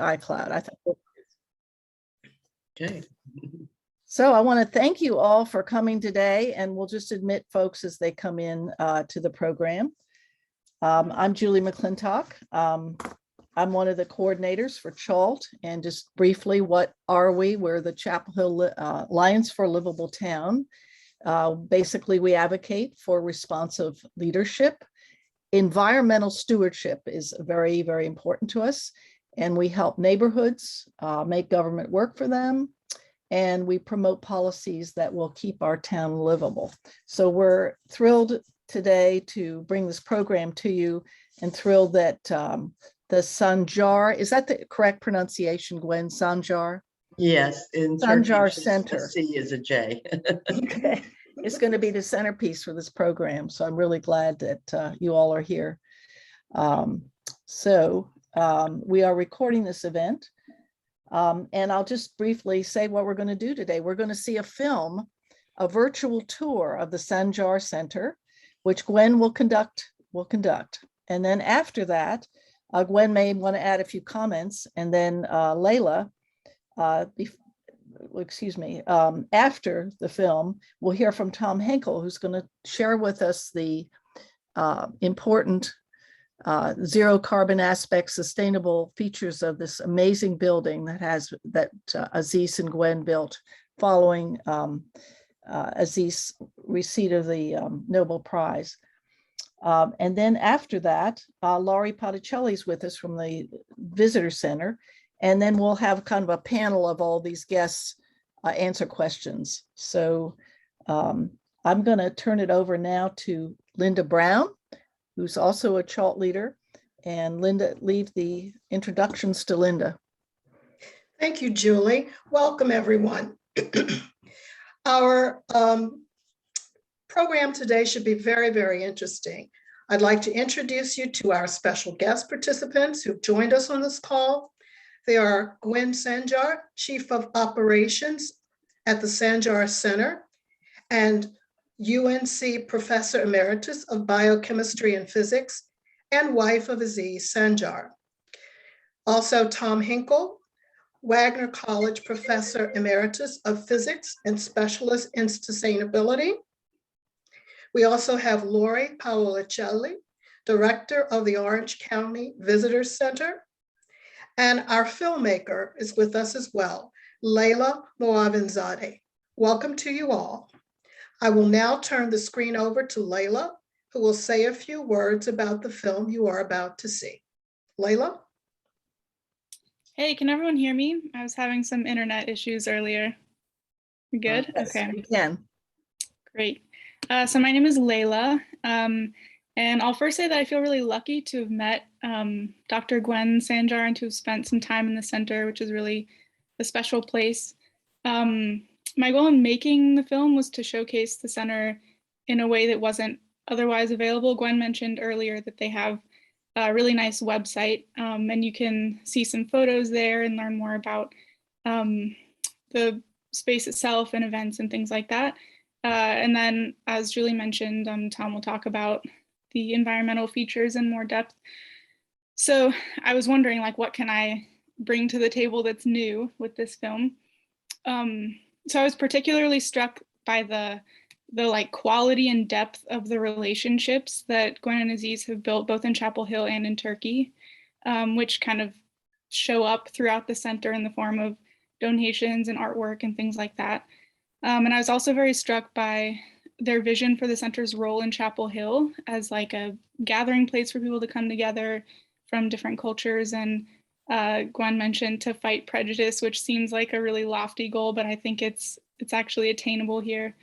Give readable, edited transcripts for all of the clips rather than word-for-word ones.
iCloud. I thought. Okay. So I want to thank you all for coming today, and we'll just admit folks as they come in to the program. I'm Julie McClintock. I'm one of the coordinators for CHALT, and just briefly, what are we? We're the Chapel Hill Alliance for a Livable Town. Basically, we advocate for responsive leadership. Environmental stewardship is very, very important to us, and we help neighborhoods make government work for them, and we promote policies that will keep our town livable. So we're thrilled today to bring this program to you, and thrilled that the Sanjar, is that the correct pronunciation, Gwen? Sanjar? Yes, in Sanjar Turkish, Center. a C is a J. Okay. It's going to be the centerpiece for this program. So I'm really glad that you all are here. We are recording this event. And I'll just briefly say what we're going to do today. We're going to see a film, a virtual tour of the Sanjar Center, which Gwen will conduct. And then after that, Gwen may want to add a few comments, and then Layla, after the film, we'll hear from Tom Henkel, who's going to share with us the important zero carbon aspects, sustainable features of this amazing building that Aziz and Gwen built following Aziz's receipt of the Nobel Prize. And then after that, Laurie Potticelli is with us from the Visitor Center. And then we'll have kind of a panel of all these guests answer questions. So I'm going to turn it over now to Linda Brown, who's also a CHALT leader. And Linda, leave the introductions to Linda. Thank you, Julie. Welcome, everyone. Our program today should be very, very interesting. I'd like to introduce you to our special guest participants who've joined us on this call. They are Gwen Sanjar, Chief of Operations at the Sanjar Center, and UNC Professor Emeritus of Biochemistry and Physics, and wife of Aziz Sanjar. Also, Tom Henkel, Wagner College Professor Emeritus of Physics and Specialist in Sustainability. We also have Laurie Potticelli, Director of the Orange County Visitor Center. And our filmmaker is with us as well, Layla Moavinzadeh. Welcome to you all. I will now turn the screen over to Layla, who will say a few words about the film you are about to see. Layla? Hey, can everyone hear me? I was having some internet issues earlier. We good? Yes, okay. we can. Great. So my name is Layla, and I'll first say that I feel really lucky to have met Dr. Gwen Sanjar and to have spent some time in the center, which is really a special place. My goal in making the film was to showcase the center in a way that wasn't otherwise available. Gwen mentioned earlier that they have a really nice website, and you can see some photos there and learn more about the space itself and events and things like that. And then, as Julie mentioned, Tom will talk about the environmental features in more depth. So I was wondering, like, what can I bring to the table that's new with this film? So I was particularly struck by the like quality and depth of the relationships that Gwen and Aziz have built both in Chapel Hill and in Turkey, which kind of show up throughout the center in the form of donations and artwork and things like that. And I was also very struck by their vision for the center's role in Chapel Hill as like a gathering place for people to come together from different cultures. And Gwen mentioned to fight prejudice, which seems like a really lofty goal, but I think it's actually attainable here.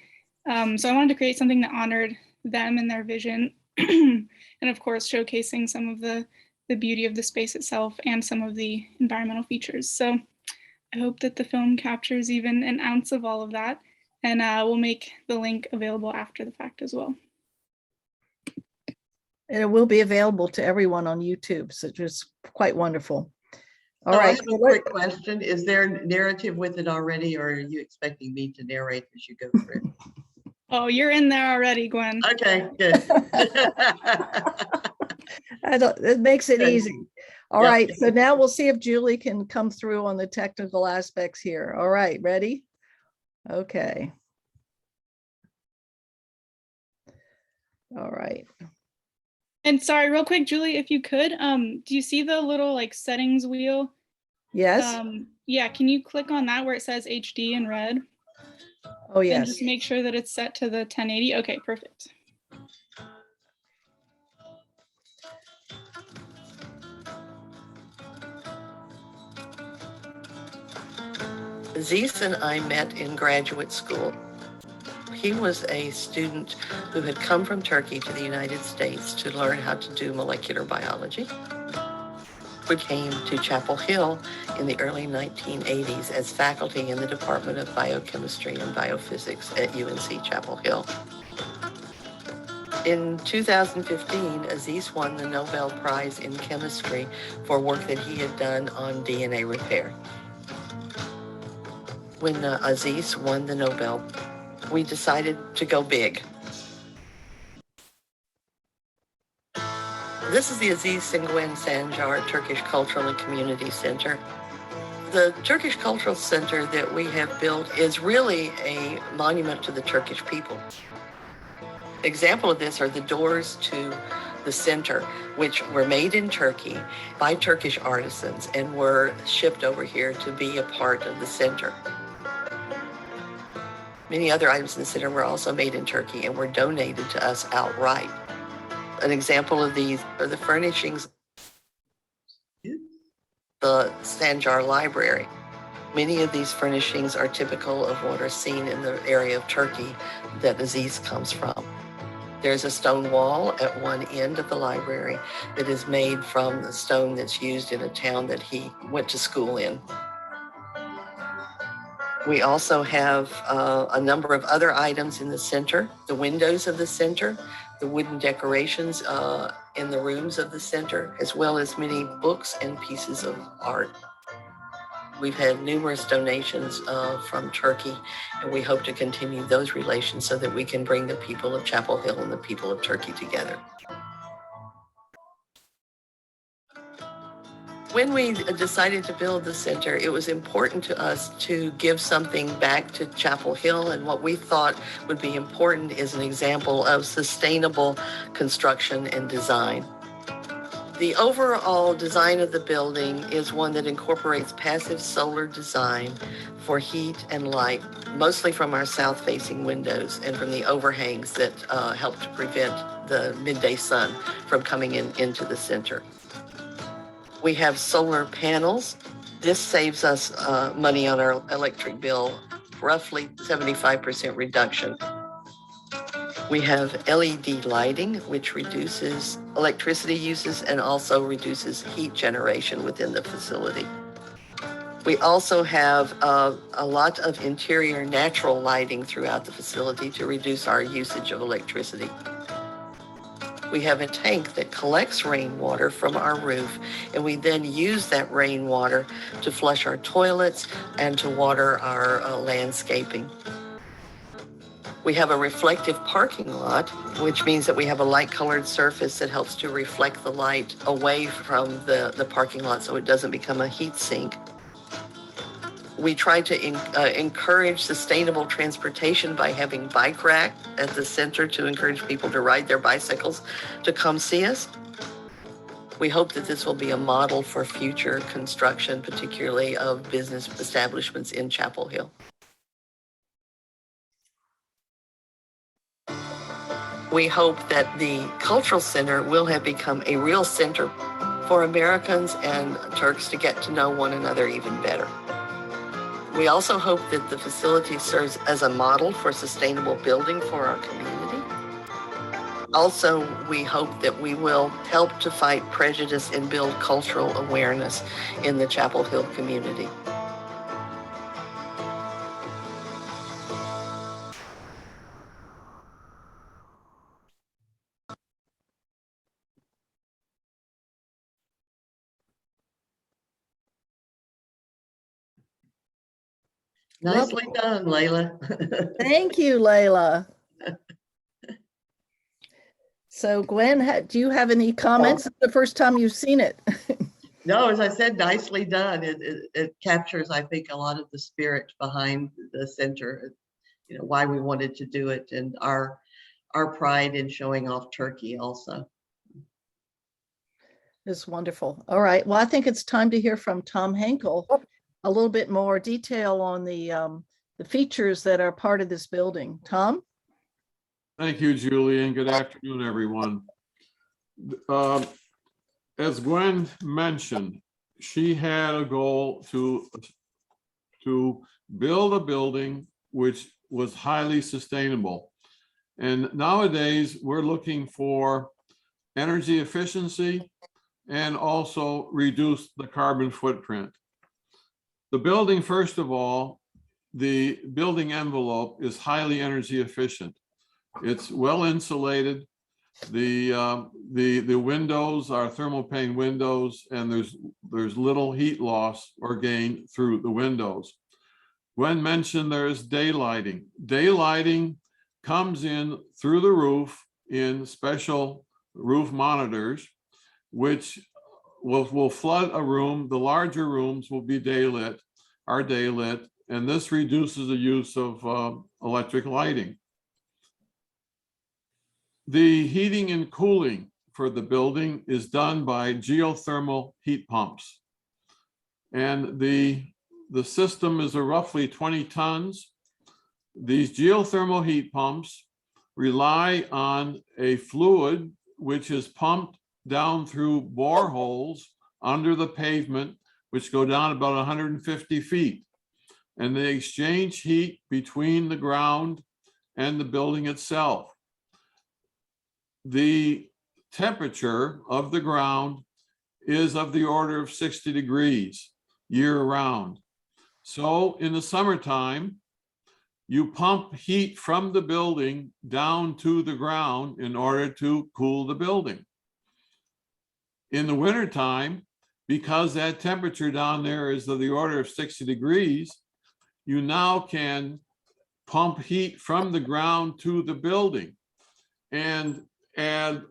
So I wanted to create something that honored them and their vision, and of course, showcasing some of the beauty of the space itself and some of the environmental features. So I hope that the film captures even an ounce of all of that, and we'll make the link available after the fact as well. And it will be available to everyone on YouTube, so just quite wonderful. All So right. I have a quick question. Is there a narrative with it already, or are you expecting me to narrate as you go through it? Oh, you're in there already, Gwen. Okay, good. It makes it Good. easy. All Yep. right, so now we'll see if Julie can come through on the technical aspects here. All right, ready? Okay. All right. And sorry, real quick, Julie, if you could, do you see the little like settings wheel? Yes. Yeah, can you click on that where it says HD in red? Oh, And yes. just make sure that it's set to the 1080. Okay, perfect. Aziz and I met in graduate school. He was a student who had come from Turkey to the United States to learn how to do molecular biology. We came to Chapel Hill in the early 1980s as faculty in the Department of Biochemistry and Biophysics at UNC Chapel Hill. In 2015, Aziz won the Nobel Prize in Chemistry for work that he had done on DNA repair. When Aziz won the Nobel, we decided to go big. This is the Aziz Singwen Sancar Turkish Cultural and Community Center. The Turkish Cultural Center that we have built is really a monument to the Turkish people. Example of this are the doors to the center, which were made in Turkey by Turkish artisans and were shipped over here to be a part of the center. Many other items in the center were also made in Turkey and were donated to us outright. An example of these are the furnishings, the Sancar Library. Many of these furnishings are typical of what are seen in the area of Turkey that Aziz comes from. There's a stone wall at one end of the library that is made from the stone that's used in a town that he went to school in. We also have a number of other items in the center, the windows of the center, the wooden decorations in the rooms of the center, as well as many books and pieces of art. We've had numerous donations from Turkey, and we hope to continue those relations so that we can bring the people of Chapel Hill and the people of Turkey together. When we decided to build the center, it was important to us to give something back to Chapel Hill, and what we thought would be important is an example of sustainable construction and design. The overall design of the building is one that incorporates passive solar design for heat and light, mostly from our south-facing windows and from the overhangs that help to prevent the midday sun from coming into the center. We have solar panels. This saves us money on our electric bill, roughly 75% reduction. We have LED lighting, which reduces electricity uses and also reduces heat generation within the facility. We also have a lot of interior natural lighting throughout the facility to reduce our usage of electricity. We have a tank that collects rainwater from our roof, and we then use that rainwater to flush our toilets and to water our landscaping. We have a reflective parking lot, which means that we have a light-colored surface that helps to reflect the light away from the parking lot so it doesn't become a heat sink. We try to encourage sustainable transportation by having bike rack at the center to encourage people to ride their bicycles to come see us. We hope that this will be a model for future construction, particularly of business establishments in Chapel Hill. We hope that the Cultural Center will have become a real center for Americans and Turks to get to know one another even better. We also hope that the facility serves as a model for sustainable building for our community. Also, we hope that we will help to fight prejudice and build cultural awareness in the Chapel Hill community. Nicely done, Layla. Thank you, Layla. So Gwen, do you have any comments? It's the first time you've seen it. No, as I said, nicely done. It captures, I think, a lot of the spirit behind the center, you know, why we wanted to do it, and our pride in showing off Turkey also. It's wonderful. All right. Well, I think it's time to hear from Tom Henkel, a little bit more detail on the features that are part of this building. Tom? Thank you, Julie, and good afternoon, everyone. As Gwen mentioned, she had a goal to build a building which was highly sustainable. And nowadays, we're looking for energy efficiency and also reduce the carbon footprint. The building, first of all, the building envelope is highly energy efficient. It's well insulated. The windows are thermal pane windows, and there's little heat loss or gain through the windows. Gwen mentioned there is daylighting. Daylighting comes in through the roof in special roof monitors, which will flood a room. The larger rooms will be daylit, and this reduces the use of electric lighting. The heating and cooling for the building is done by geothermal heat pumps. And the system is roughly 20 tons. These geothermal heat pumps rely on a fluid which is pumped down through boreholes under the pavement, which go down about 150 feet. And they exchange heat between the ground and the building itself. The temperature of the ground is of the order of 60 degrees year round. So in the summertime, you pump heat from the building down to the ground in order to cool the building. In the wintertime, because that temperature down there is of the order of 60 degrees, you now can pump heat from the ground to the building and add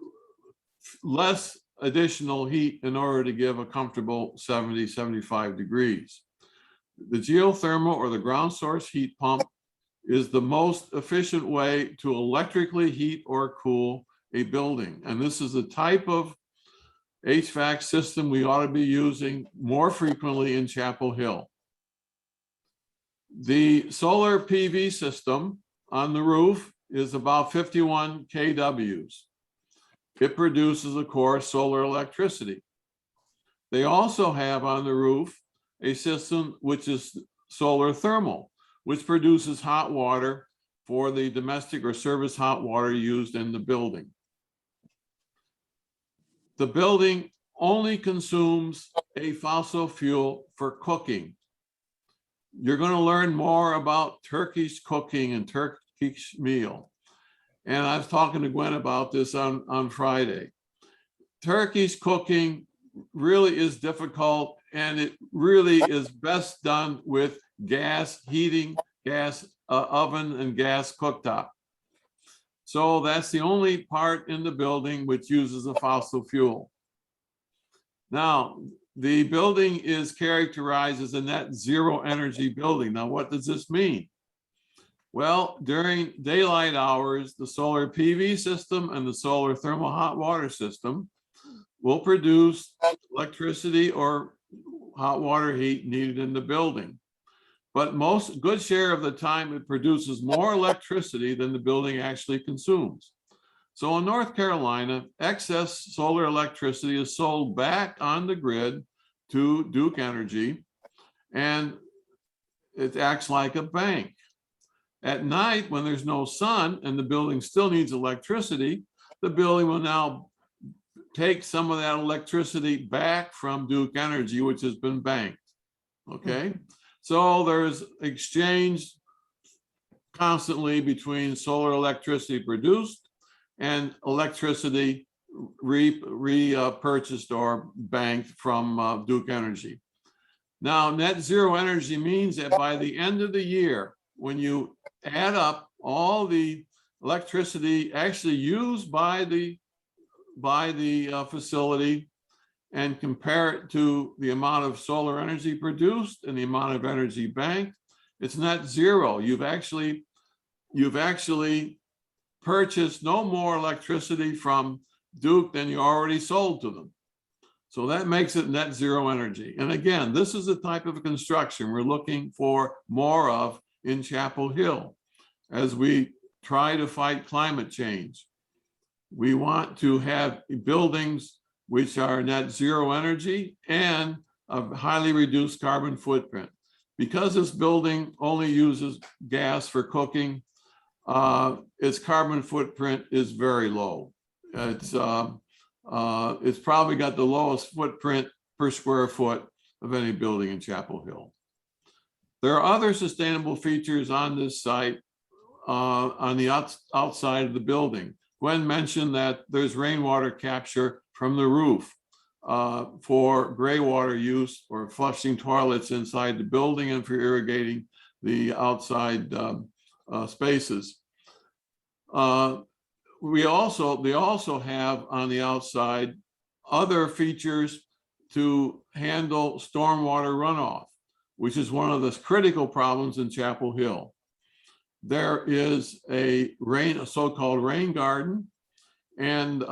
less additional heat in order to give a comfortable 70, 75 degrees. The geothermal or the ground source heat pump is the most efficient way to electrically heat or cool a building. And this is the type of HVAC system we ought to be using more frequently in Chapel Hill. The solar PV system on the roof is about 51 kWs. It produces, of course, solar electricity. They also have on the roof a system which is solar thermal, which produces hot water for the domestic or service hot water used in the building. The building only consumes a fossil fuel for cooking. You're going to learn more about Turkish cooking and Turkish meal. And I was talking to Gwen about this on Friday. Turkish cooking really is difficult, and it really is best done with gas heating, gas oven, and gas cooktop. So that's the only part in the building which uses a fossil fuel. Now, the building is characterized as a net zero energy building. Now, what does this mean? Well, during daylight hours, the solar PV system and the solar thermal hot water system will produce electricity or hot water heat needed in the building. But most good share of the time, it produces more electricity than the building actually consumes. So in North Carolina, excess solar electricity is sold back on the grid to Duke Energy, and it acts like a bank. At night, when there's no sun and the building still needs electricity, the building will now take some of that electricity back from Duke Energy, which has been banked. Okay, so there's exchange constantly between solar electricity produced and electricity repurchased or banked from Duke Energy. Now, net zero energy means that by the end of the year, when you add up all the electricity actually used by the facility and compare it to the amount of solar energy produced and the amount of energy banked, it's net zero. You've actually purchased no more electricity from Duke than you already sold to them. So that makes it net zero energy. And again, this is the type of construction we're looking for more of in Chapel Hill as we try to fight climate change. We want to have buildings which are net zero energy and a highly reduced carbon footprint. Because this building only uses gas for cooking, its carbon footprint is very low. It's probably got the lowest footprint per square foot of any building in Chapel Hill. There are other sustainable features on this site on the outside of the building. Gwen mentioned that there's rainwater capture from the roof for gray water use or flushing toilets inside the building and for irrigating the outside spaces. They also have on the outside other features to handle stormwater runoff, which is one of the critical problems in Chapel Hill. There is a so-called rain garden, and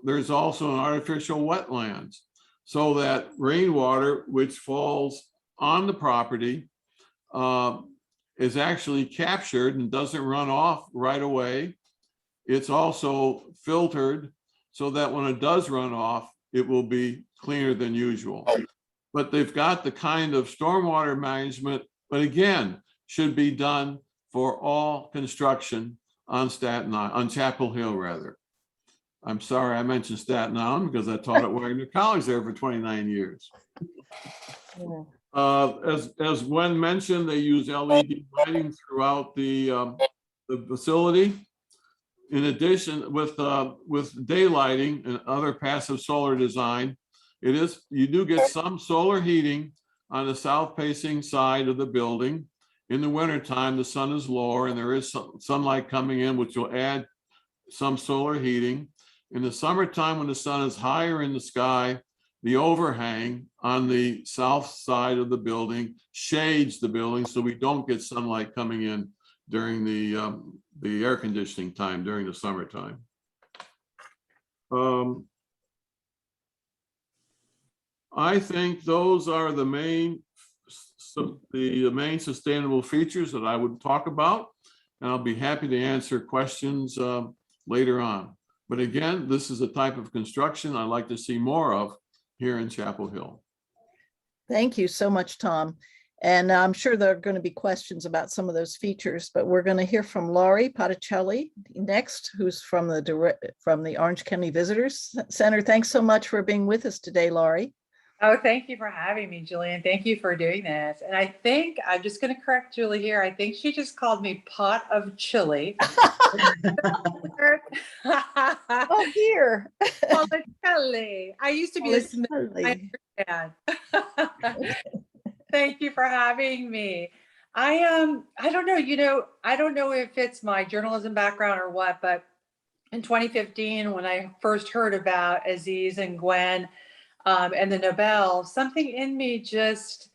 there's also an artificial wetlands, so that rainwater which falls on the property is actually captured and doesn't run off right away. It's also filtered so that when it does run off, it will be cleaner than usual. But they've got the kind of stormwater management, but again, should be done for all construction on Chapel Hill rather. I'm sorry I mentioned Staten Island because I taught at Wagner College there for 29 years. As Gwen mentioned, they use LED lighting throughout the facility. In addition, with daylighting and other passive solar design, you do get some solar heating on the south-facing side of the building. In the wintertime, the sun is lower and there is some sunlight coming in, which will add some solar heating. In the summertime, when the sun is higher in the sky, the overhang on the south side of the building shades the building so we don't get sunlight coming in during the air conditioning time during the summertime. I think those are the main sustainable features that I would talk about, and I'll be happy to answer questions later on. But again, this is a type of construction I'd like to see more of here in Chapel Hill. Thank you so much, Tom. And I'm sure there are going to be questions about some of those features, but we're going to hear from Laurie Potticelli next, who's from the Orange County Visitors Center. Thanks so much for being with us today, Laurie. Oh, thank you for having me, Julie, and thank you for doing this. And I think I'm just going to correct Julie here. I think she just called me pot of chili. Oh, dear. Potticelli. I used to be a Smith. I understand. Thank you for having me. I don't know, I don't know if it's my journalism background or what, but in 2015, when I first heard about Aziz and Gwen and the Nobel, something in me just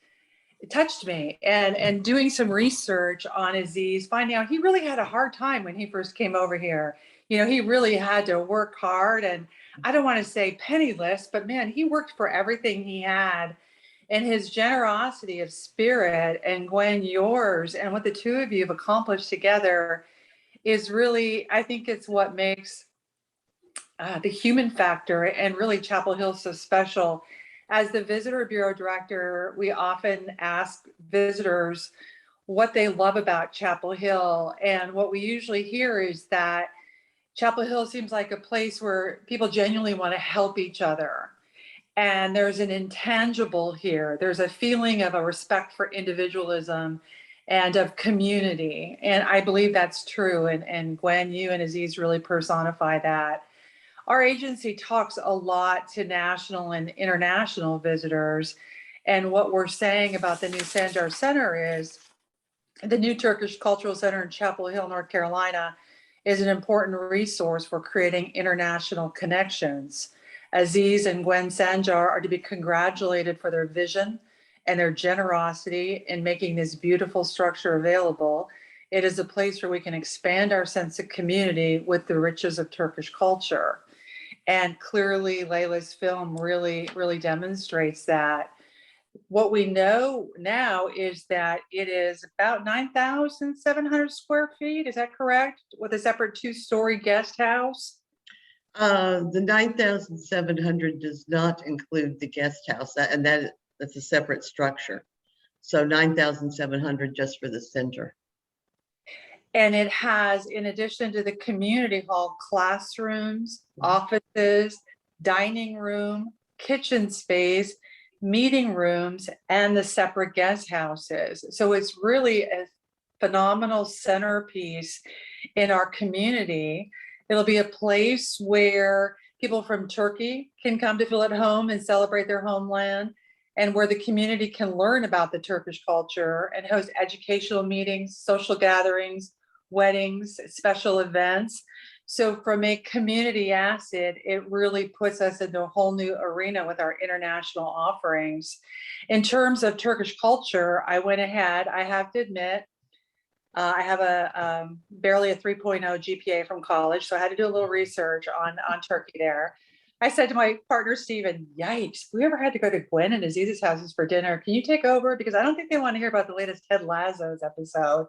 touched me. And doing some research on Aziz, finding out he really had a hard time when he first came over here. He really had to work hard, and I don't want to say penniless, but man, he worked for everything he had. And his generosity of spirit, and Gwen, yours, and what the two of you have accomplished together is really, I think it's what makes the human factor and really Chapel Hill so special. As the Visitor Bureau Director, we often ask visitors what they love about Chapel Hill. And what we usually hear is that Chapel Hill seems like a place where people genuinely want to help each other. And there's an intangible here. There's a feeling of a respect for individualism and of community. And I believe that's true. And Gwen, you and Aziz really personify that. Our agency talks a lot to national and international visitors. And what we're saying about the new Sanjar Center is the new Turkish Cultural Center in Chapel Hill, North Carolina, is an important resource for creating international connections. Aziz and Gwen Sanjar are to be congratulated for their vision and their generosity in making this beautiful structure available. It is a place where we can expand our sense of community with the riches of Turkish culture. And clearly, Layla's film really, really demonstrates that. What we know now is that it is about 9,700 square feet. Is that correct? With a separate 2-story guest house? The 9,700 does not include the guest house, and that's a separate structure. So 9,700 just for the center. And it has, in addition to the community hall, classrooms, offices, dining room, kitchen space, meeting rooms, and the separate guest houses. So it's really a phenomenal centerpiece in our community. It'll be a place where people from Turkey can come to feel at home and celebrate their homeland, and where the community can learn about the Turkish culture and host educational meetings, social gatherings, weddings, special events. So from a community asset, it really puts us into a whole new arena with our international offerings. In terms of Turkish culture, I went ahead, I have to admit, I have a barely a 3.0 GPA from college, so I had to do a little research on Turkey there. I said to my partner, Stephen, yikes, if we ever had to go to Gwen and Aziz's houses for dinner, can you take over? Because I don't think they want to hear about the latest Ted Lasso's episode.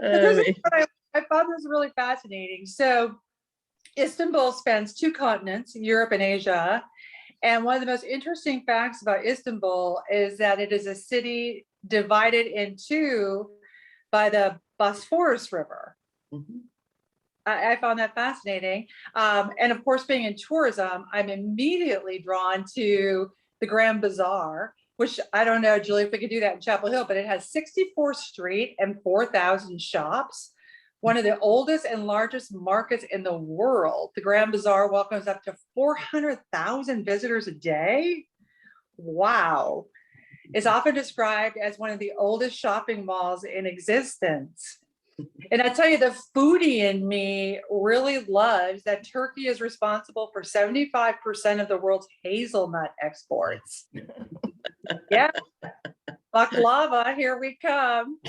I found this really fascinating. So Istanbul spans 2 continents, Europe and Asia. And one of the most interesting facts about Istanbul is that it is a city divided in 2 by the Bosphorus River. Mhm. I found that fascinating. And of course, being in tourism, I'm immediately drawn to the Grand Bazaar, which I don't know, Julie, if we could do that in Chapel Hill, but it has 64th Street and 4,000 shops. One of the oldest and largest markets in the world. The Grand Bazaar welcomes up to 400,000 visitors a day. Wow. It's often described as one of the oldest shopping malls in existence. And I tell you, the foodie in me really loves that Turkey is responsible for 75% of the world's hazelnut exports. Yeah, baklava, here we come.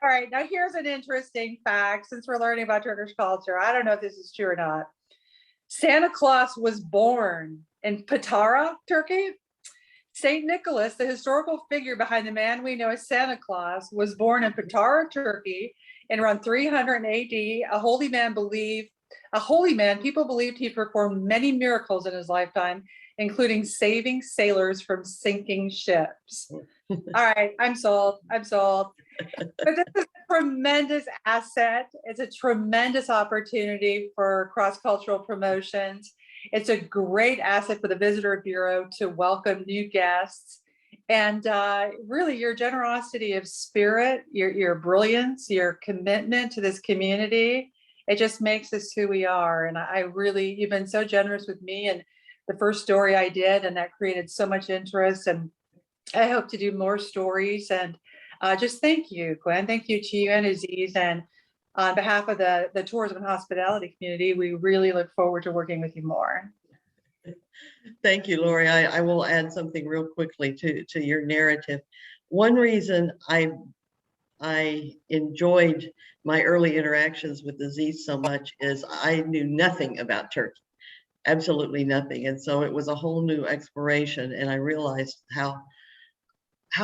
All right, now here's an interesting fact, since we're learning about Turkish culture. I don't know if this is true or not. Santa Claus was born in Potara, Turkey. Saint Nicholas, the historical figure behind the man we know as Santa Claus, was born in Potara, Turkey in around 300 AD. A holy man, people believed he performed many miracles in his lifetime, including saving sailors from sinking ships. All right, I'm sold. But this is a tremendous asset. It's a tremendous opportunity for cross-cultural promotions. It's a great asset for the Visitor Bureau to welcome new guests. And really, your generosity of spirit, your brilliance, your commitment to this community, it just makes us who we are. And you've been so generous with me and the first story I did, and that created so much interest. And I hope to do more stories. And just thank you, Gwen. Thank you to you and Aziz. And on behalf of the tourism and hospitality community, we really look forward to working with you more. Thank you, Lori. I will add something real quickly to your narrative. One reason I enjoyed my early interactions with Aziz so much is I knew nothing about Turkey, absolutely nothing. And so it was a whole new exploration. And I realized how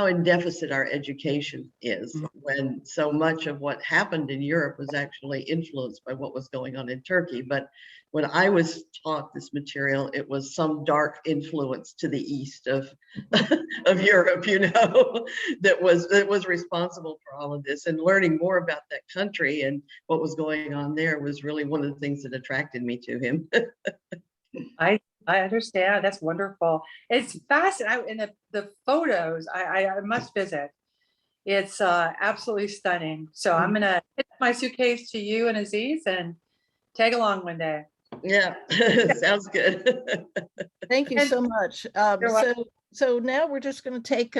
in deficit our education is, when so much of what happened in Europe was actually influenced by what was going on in Turkey. But when I was taught this material, it was some dark influence to the east of Europe, that was responsible for all of this. And learning more about that country and what was going on there was really one of the things that attracted me to him. I understand. That's wonderful. It's fascinating. And the photos, I must visit. It's absolutely stunning. So I'm going to hit my suitcase to you and Aziz and tag along one day. Yeah, sounds good. Thank you so much. So now we're just going to take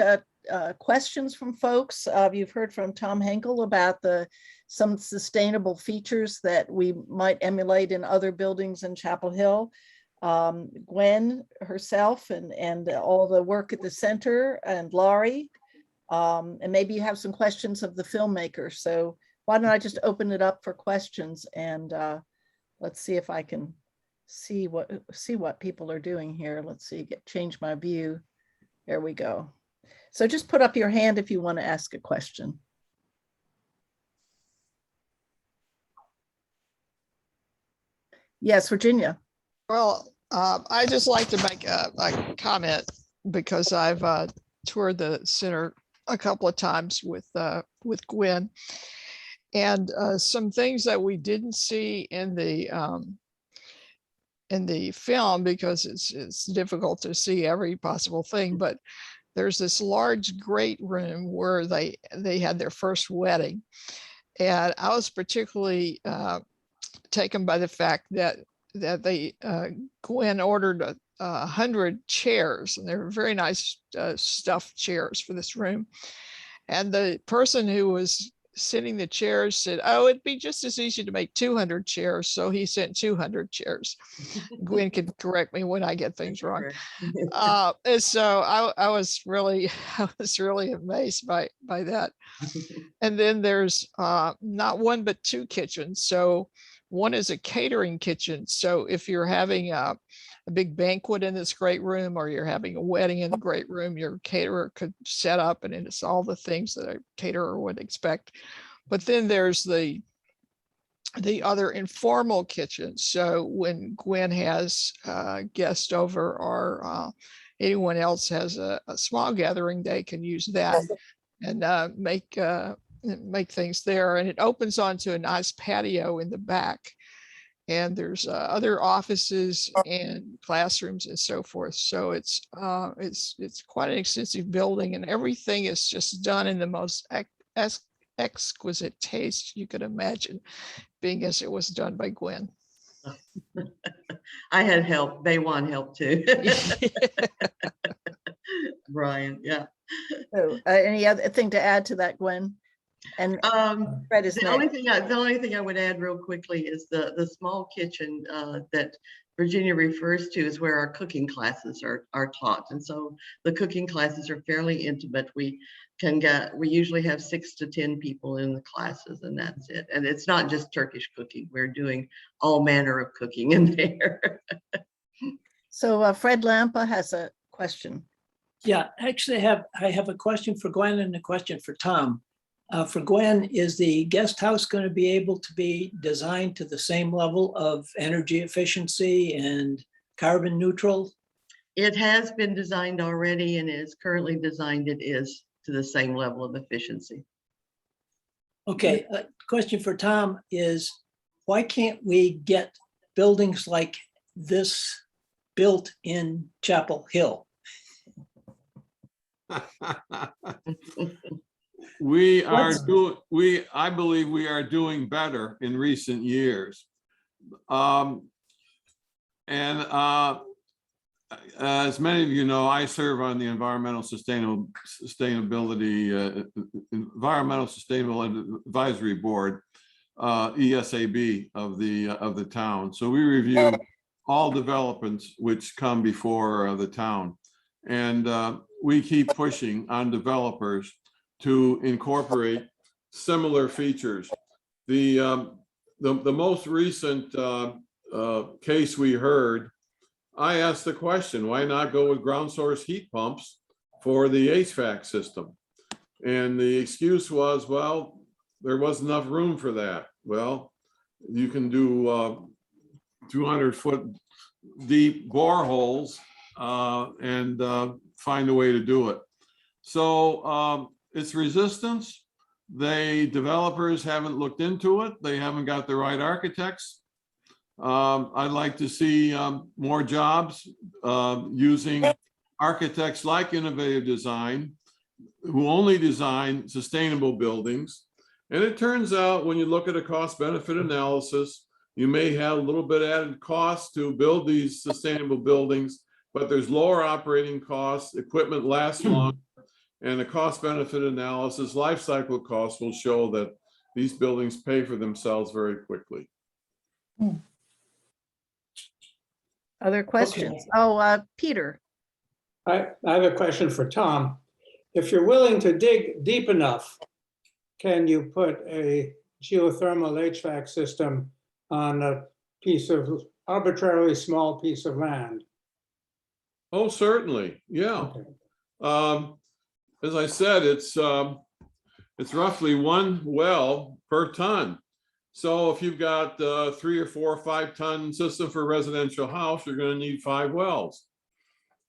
questions from folks. You've heard from Tom Henkel about the some sustainable features that we might emulate in other buildings in Chapel Hill. Gwen herself and all the work at the center, and Laurie, and maybe you have some questions of the filmmaker. So why don't I just open it up for questions, and let's see if I can see what people are doing here. Let's see, change my view. There we go. So just put up your hand if you want to ask a question. Yes, Virginia. Well, I just like to make a comment because I've toured the center a couple of times with Gwen, and some things that we didn't see in the film, because it's difficult to see every possible thing, but there's this large great room where they had their first wedding, and I was particularly taken by the fact that Gwen ordered 100 chairs, and they were very nice stuffed chairs for this room. And the person who was sitting the chairs said, "Oh, it'd be just as easy to make 200 chairs." So he sent 200 chairs. Gwen can correct me when I get things wrong. And so I was really amazed by that. And then there's not one but two kitchens. So one is a catering kitchen. So if you're having a big banquet in this great room, or you're having a wedding in the great room, your caterer could set up, and it's all the things that a caterer would expect. But then there's the other informal kitchen. So when Gwen has guests over, or anyone else has a small gathering, they can use that and make things there. And it opens onto a nice patio in the back. And there's other offices and classrooms and so forth. So it's quite an extensive building, and everything is just done in the most exquisite taste you could imagine, being as it was done by Gwen. I had help. Baywan helped too. Brian, yeah. So, any other thing to add to that, Gwen? And Fred is the only thing I would add real quickly is the small kitchen that Virginia refers to is where our cooking classes are taught. And so the cooking classes are fairly intimate. We usually have 6 to 10 people in the classes, and that's it. And it's not just Turkish cooking. We're doing all manner of cooking in there. So Fred Lampa has a question. Yeah, actually I have a question for Gwen and a question for Tom. For Gwen, is the guest house going to be able to be designed to the same level of energy efficiency and carbon neutral? It has been designed already and is currently designed. It is to the same level of efficiency. Okay, a question for Tom is, why can't we get buildings like this built in Chapel Hill? I believe we are doing better in recent years. As many of you know, I serve on the Environmental Sustainable Advisory Board, ESAB of the town. So we review all developments which come before the town, and we keep pushing on developers to incorporate similar features. The most recent case we heard, I asked the question, why not go with ground source heat pumps for the HVAC system? And the excuse was, well, there wasn't enough room for that. Well, you can do 200-foot deep boreholes and find a way to do it. So it's resistance. Developers haven't looked into it. They haven't got the right architects. I'd like to see more jobs using architects like Innovative Design, who only design sustainable buildings. And it turns out when you look at a cost benefit analysis, you may have a little bit added cost to build these sustainable buildings, but there's lower operating costs, equipment lasts longer, and the cost benefit analysis, life cycle costs will show that these buildings pay for themselves very quickly. Other questions? Oh, Peter. I have a question for Tom. If you're willing to dig deep enough, can you put a geothermal HVAC system on a piece of arbitrarily small piece of land? Oh, certainly, yeah. Okay. As I said, it's roughly one well per ton. So if you've got 3 or 4 or 5 ton system for a residential house, you're going to need 5 wells,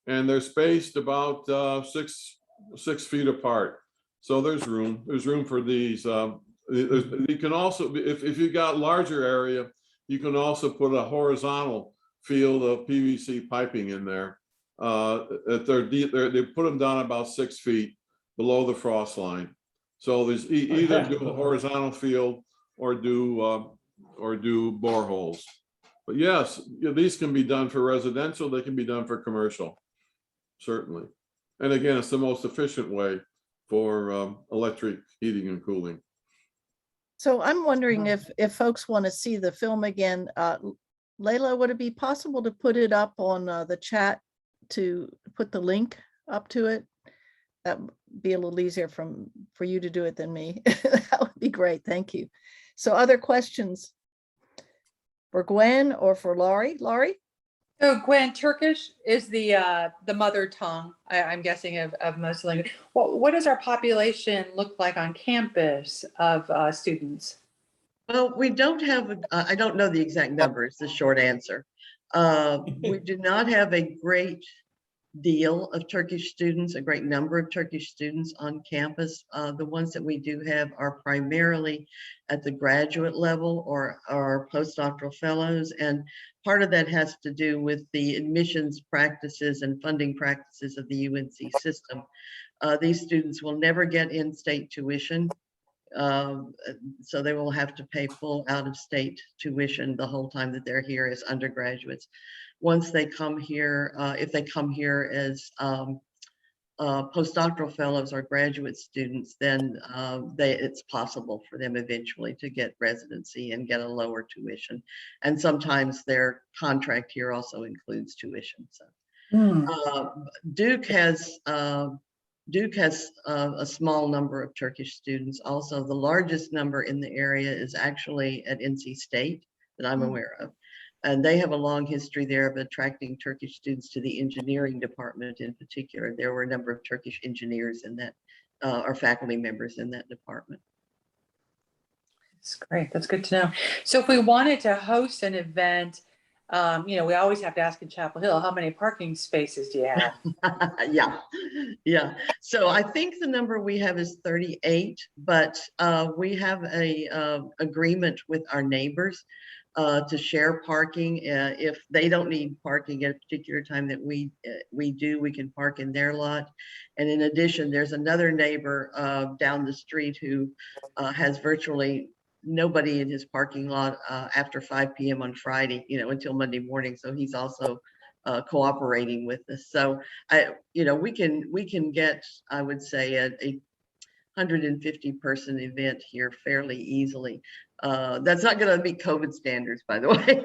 and they're spaced about 6 feet apart. So there's room. There's room for these. You can also, if you've got larger area, you can also put a horizontal field of PVC piping in there. They put them down about 6 feet below the frost line. So there's either do a horizontal field or do boreholes. But yes, these can be done for residential. They can be done for commercial, certainly. And again, it's the most efficient way for electric heating and cooling. So I'm wondering if folks want to see the film again, Layla, would it be possible to put it up on the chat, to put the link up to it? That would be a little easier for you to do it than me. That would be great. Thank you. So other questions for Gwen or for Laurie? Laurie? So Gwen, Turkish is the mother tongue, I'm guessing, of most language. What does our population look like on campus of students? Well, we don't have, I don't know the exact number, it's the short answer. We do not have a great deal of Turkish students, a great number of Turkish students on campus. The ones that we do have are primarily at the graduate level or postdoctoral fellows. And part of that has to do with the admissions practices and funding practices of the UNC system. These students will never get in-state tuition. So they will have to pay full out-of-state tuition the whole time that they're here as undergraduates. Once they come here, if they come here as postdoctoral fellows or graduate students, then it's possible for them eventually to get residency and get a lower tuition. And sometimes their contract here also includes tuition. So Duke has a small number of Turkish students. Also, the largest number in the area is actually at NC State that I'm aware of. And they have a long history there of attracting Turkish students to the engineering department in particular. There were a number of Turkish engineers in that, or faculty members in that department. That's great. That's good to know. So if we wanted to host an event, we always have to ask in Chapel Hill, how many parking spaces do you have? Yeah. So I think the number we have is 38, but we have a agreement with our neighbors to share parking. If they don't need parking at a particular time that we do, we can park in their lot. And in addition, there's another neighbor down the street who has virtually nobody in his parking lot after 5 p.m. on Friday, until Monday morning. So he's also cooperating with us. So we can get, I would say, a 150 person event here fairly easily. That's not going to meet COVID standards, by the way,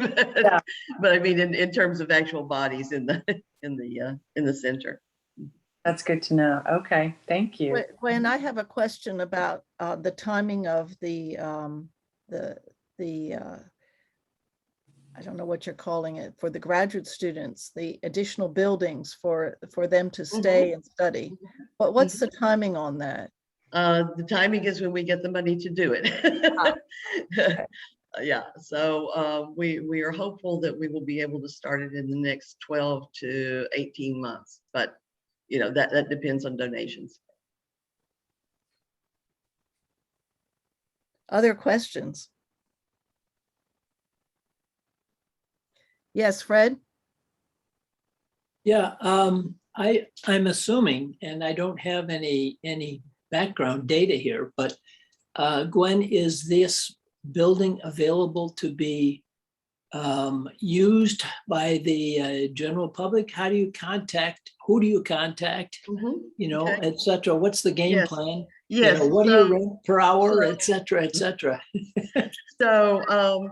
but I mean in terms of actual bodies in the center. That's good to know. Okay, thank you. Gwen, I have a question about the timing of the I don't know what you're calling it, for the graduate students, the additional buildings for them to stay and study. But what's the timing on that? The timing is when we get the money to do it. Okay. Yeah, so we are hopeful that we will be able to start it in the next 12 to 18 months, but that depends on donations. Other questions? Yes, Fred? Yeah, I'm assuming, and I don't have any background data here, but Gwen, is this building available to be used by the general public? Who do you contact, Okay. et cetera? What's the game Yes. plan? Yes. What do so- you rent per hour, et cetera, et cetera? So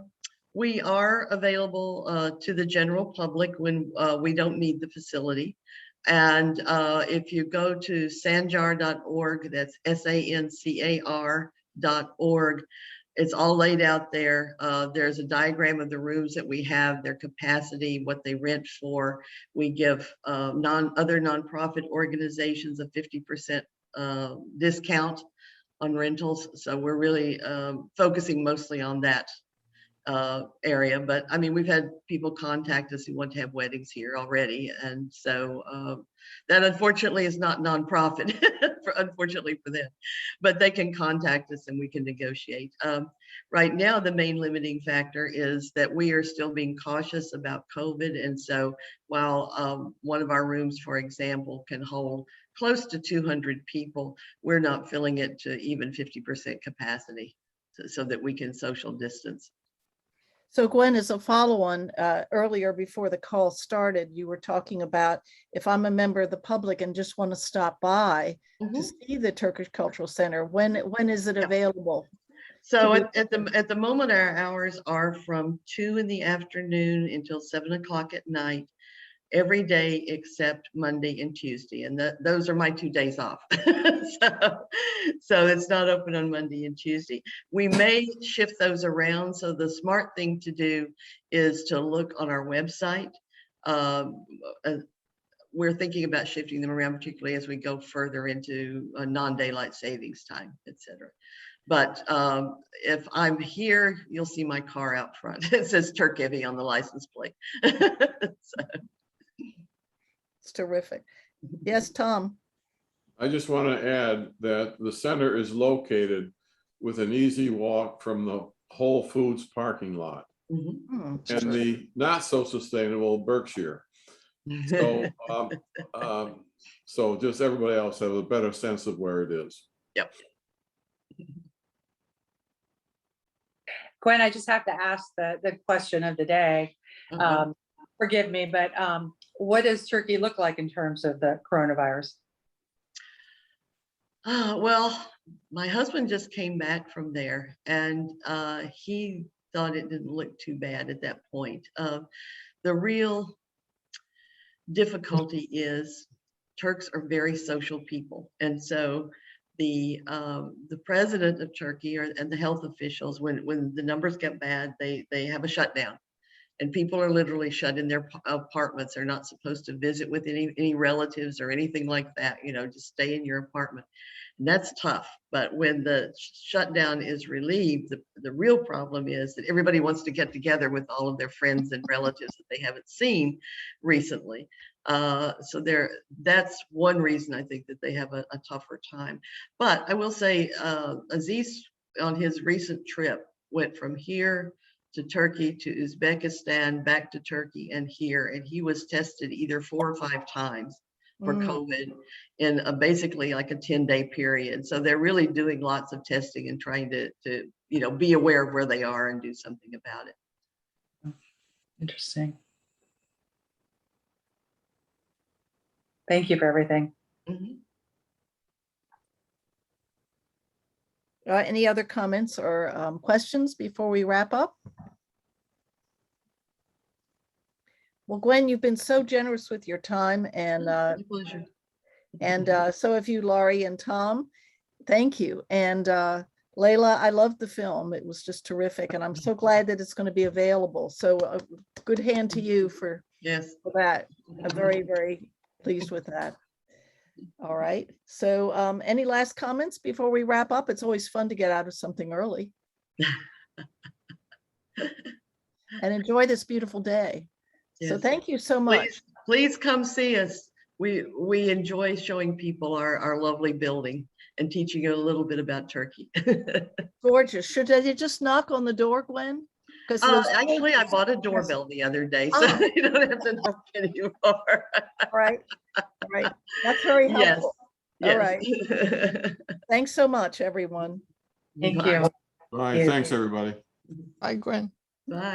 we are available to the general public when we don't need the facility. And if you go to sanjar.org, that's SANCAR.org, it's all laid out there. There's a diagram of the rooms that we have, their capacity, what they rent for. We give other nonprofit organizations a 50% discount on rentals. So we're really focusing mostly on that area. But I mean, we've had people contact us who want to have weddings here already. And so that unfortunately is not nonprofit, unfortunately for them, but they can contact us and we can negotiate. Right now, the main limiting factor is that we are still being cautious about COVID. And so while one of our rooms, for example, can hold close to 200 people, we're not filling it to even 50% capacity so that we can social distance. So Gwen, as a follow-on, earlier before the call started, you were talking about if I'm a member of the public and just want to stop by to see the Turkish Cultural Center, when is it available? So at the moment, our hours are from 2 in the afternoon until 7 o'clock at night, every day except Monday and Tuesday. And those are my 2 days off. So it's not open on Monday and Tuesday. We may shift those around. So the smart thing to do is to look on our website. We're thinking about shifting them around, particularly as we go further into non-daylight savings time, et cetera. But if I'm here, you'll see my car out front. It says Turkey on the license plate. So. It's terrific. Yes, Tom. I just want to add that the center is located with an easy walk from the Whole Foods parking lot and the not so sustainable Berkshire. So, so just everybody else have a better sense of where it is. Yep. Gwen, I just have to ask the question of the day. Forgive me, but what does Turkey look like in terms of the coronavirus? Well, my husband just came back from there and he thought it didn't look too bad at that point. The real difficulty is Turks are very social people. And so the president of Turkey and the health officials, when the numbers get bad, they have a shutdown. And people are literally shut in their apartments. They're not supposed to visit with any relatives or anything like that. You know, just stay in your apartment. And that's tough. But when the shutdown is relieved, the real problem is that everybody wants to get together with all of their friends and relatives that they haven't seen recently. So that's one reason I think that they have a tougher time. But I will say, Aziz on his recent trip went from here to Turkey, to Uzbekistan, back to Turkey and here. And he was tested either 4 or 5 times for COVID in basically like a 10-day period. So they're really doing lots of testing and trying to be aware of where they are and do something about it. Interesting. Thank you for everything. Any other comments or questions before we wrap up? Well, Gwen, you've been so generous with your time, and Pleasure. So have you, Laurie and Tom. Thank you. And Layla, I loved the film. It was just terrific, and I'm so glad that it's going to be available. So a good hand to you for that. I'm very, very pleased with that. All right. So any last comments before we wrap up? It's always fun to get out of something early. And enjoy this beautiful day. So thank you so much. Please come see us. We enjoy showing people our lovely building and teaching you a little bit about Turkey. Gorgeous. Should I just knock on the door, Gwen? Actually, I bought a doorbell the other day, so you don't have to knock anymore. Right. That's very helpful. Yes. All right. Thanks so much, everyone. Thank you. All right. Thanks, everybody. Bye, Gwen.